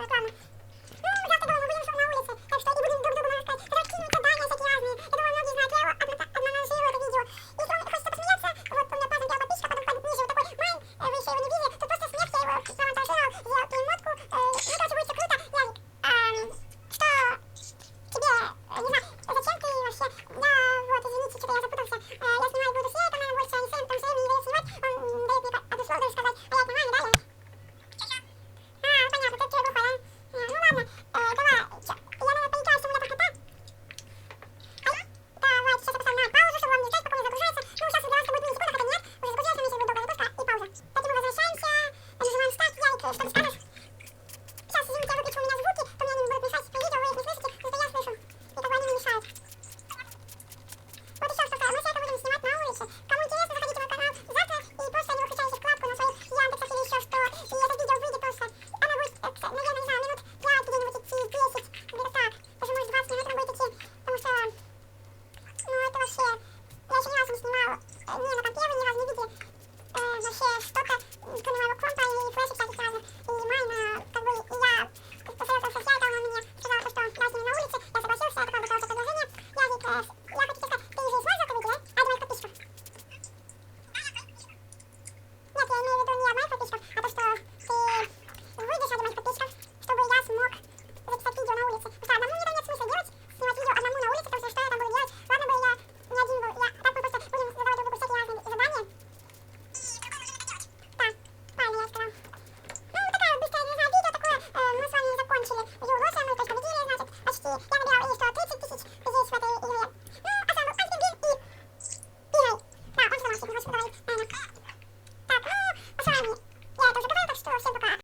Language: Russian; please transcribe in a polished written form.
славно. Ну, завтра дома будем на улице, так что и будем друг другу, можно сказать, раскинуть задания всякие разные. Я думаю, многие знают, я его обмонтажирую это видео. Если вам хочется посмеяться, вот у меня пазл для подписчика, потом пойдет ниже вот такой майн, вы еще его не видели, то просто смех, я его замонтажировал, сделал перемотку. Ну, короче, будет все круто. Ярик, что тебе, не знаю, зачем ты вообще? Я, вот, извините, что-то я запутался. Я снимать буду с Яриком, наверное, больше, а не с Сэм, потому что Сэм не дает снимать, он дает мне одно слово даже сказать, а я снимаю, да, Ярик? А, понятно, ты глухой, да? Ну ладно,